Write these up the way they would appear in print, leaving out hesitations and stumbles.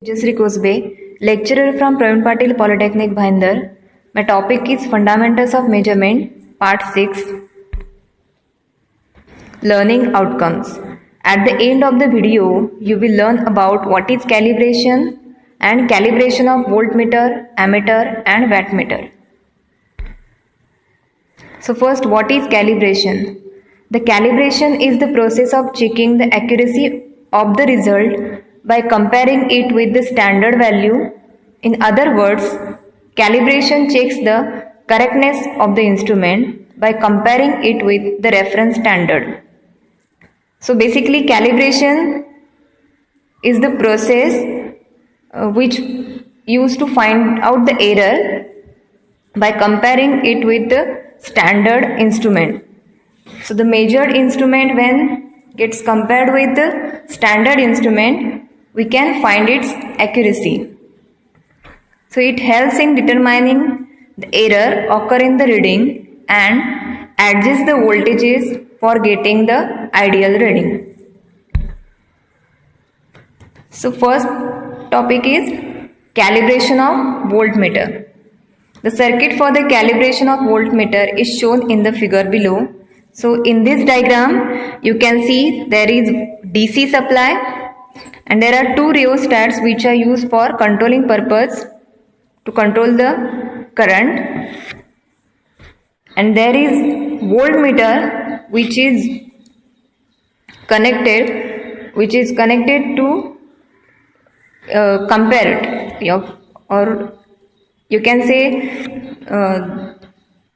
Tejasri Kosbe, lecturer from Pravin Patil Polytechnic, Bhayandar. My topic is Fundamentals of Measurement, Part 6, Learning Outcomes. At the end of the video, you will learn about what is calibration and calibration of voltmeter, ammeter and wattmeter. So first, what is calibration? The calibration is the process of checking the accuracy of the result by comparing it with the standard value. In other words, calibration checks the correctness of the instrument by comparing it with the reference standard. So basically, calibration is the process which used to find out the error by comparing it with the standard instrument. So the measured instrument, when gets compared with the standard instrument, we can find its accuracy. So it helps in determining the error occur in the reading and adjust the voltages for getting the ideal reading. So first topic is calibration of voltmeter. The circuit for the calibration of voltmeter is shown in the figure below. So in this diagram, you can see there is DC supply and there are two rheostats which are used for controlling purpose to control the current. And there is voltmeter which is connected to compare it, or you can say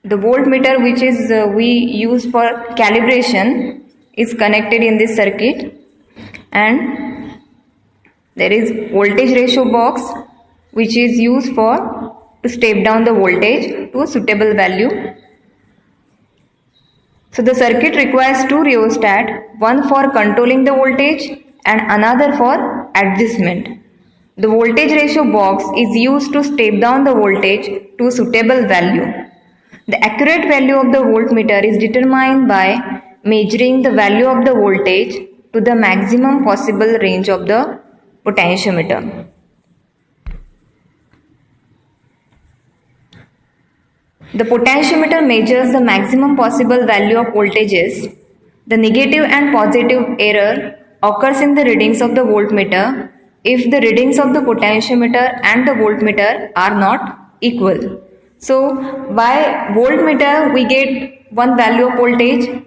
the voltmeter which is we use for calibration is connected in this circuit, and there is voltage ratio box which is used for to step down the voltage to a suitable value. So the circuit requires two rheostats, one for controlling the voltage and another for adjustment. The voltage ratio box is used to step down the voltage to a suitable value. The accurate value of the voltmeter is determined by measuring the value of the voltage to the maximum possible range of the potentiometer. The potentiometer measures the maximum possible value of voltages. The negative and positive error occurs in the readings of the voltmeter if the readings of the potentiometer and the voltmeter are not equal. So by voltmeter we get one value of voltage,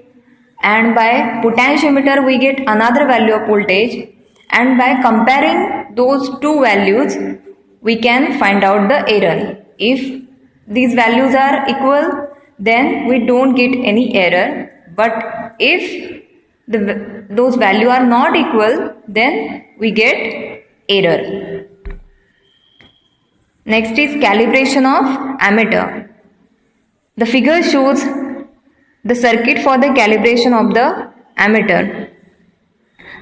and by potentiometer we get another value of voltage, and by comparing those two values we can find out the error. If these values are equal, then we don't get any error, but if those values are not equal, then we get error. Next is calibration of ammeter. The figure shows the circuit for the calibration of the ammeter.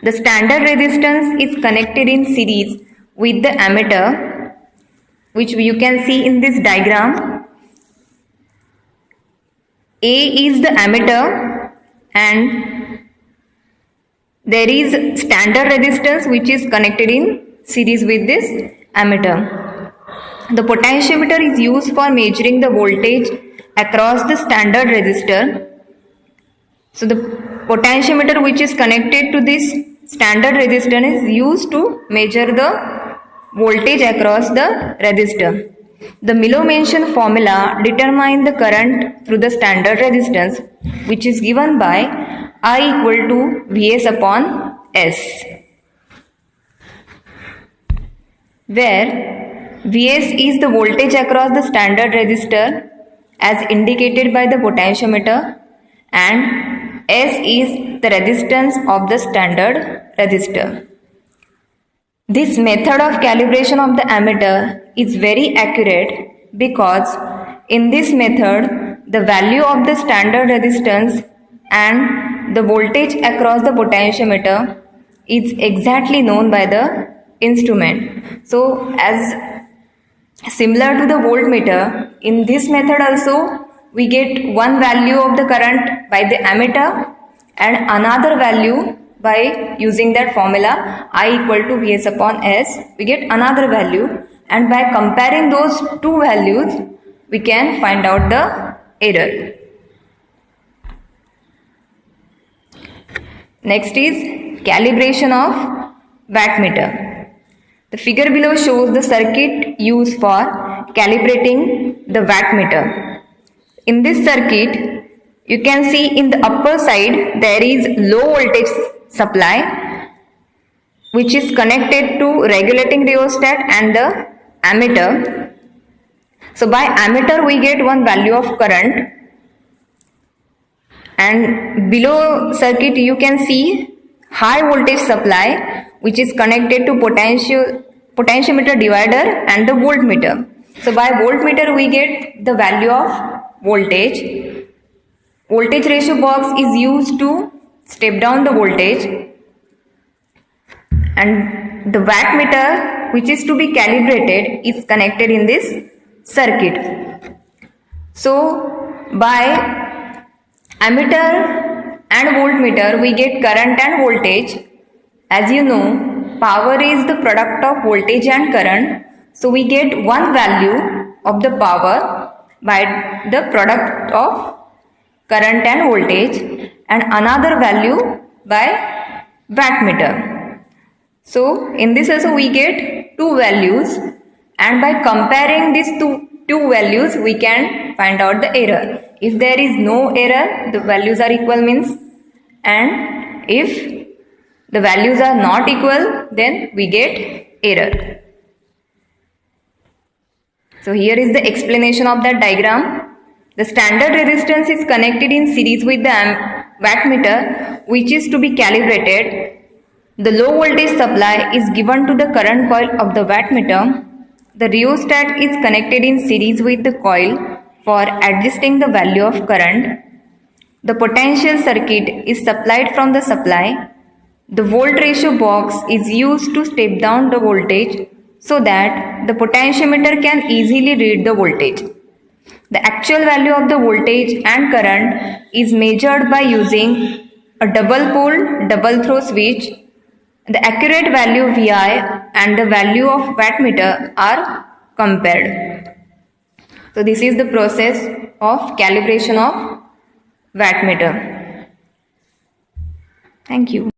The standard resistance is connected in series with the ammeter, which you can see in this diagram. A is the ammeter and there is standard resistance which is connected in series with this ammeter. The potentiometer is used for measuring the voltage across the standard resistor. So the potentiometer which is connected to this standard resistor is used to measure the voltage across the resistor. The below mentioned formula determines the current through the standard resistance, which is given by I equal to Vs upon S, where Vs is the voltage across the standard resistor as indicated by the potentiometer, and S is the resistance of the standard resistor. This method of calibration of the ammeter is very accurate because in this method the value of the standard resistance and the voltage across the potentiometer is exactly known by the instrument. So as similar to the voltmeter, in this method also we get one value of the current by the ammeter and another value by using that formula I equal to Vs upon S, we get another value, and by comparing those two values we can find out the error. Next is calibration of wattmeter. The figure below shows the circuit used for calibrating the wattmeter. In this circuit, you can see in the upper side there is low voltage supply which is connected to regulating rheostat and the ammeter. So by ammeter we get one value of current, and below circuit you can see high voltage supply which is connected to potentiometer divider and the voltmeter. So by voltmeter we get the value of voltage. Voltage ratio box is used to step down the voltage, and the wattmeter which is to be calibrated is connected in this circuit. So by ammeter and voltmeter we get current and voltage. As you know, power is the product of voltage and current, so we get one value of the power by the product of current and voltage, and another value by wattmeter. So in this also we get two values, and by comparing these two values we can find out the error. If there is no error, the values are equal means, and if the values are not equal, then we get error. So here is the explanation of that diagram. The standard resistance is connected in series with the wattmeter which is to be calibrated. The low voltage supply is given to the current coil of the wattmeter. The rheostat is connected in series with the coil for adjusting the value of current. The potential circuit is supplied from the supply. The volt ratio box is used to step down the voltage so that the potentiometer can easily read the voltage. The actual value of the voltage and current is measured by using a double pole double throw switch. The accurate value Vi and the value of wattmeter are compared. So this is the process of calibration of wattmeter. Thank you.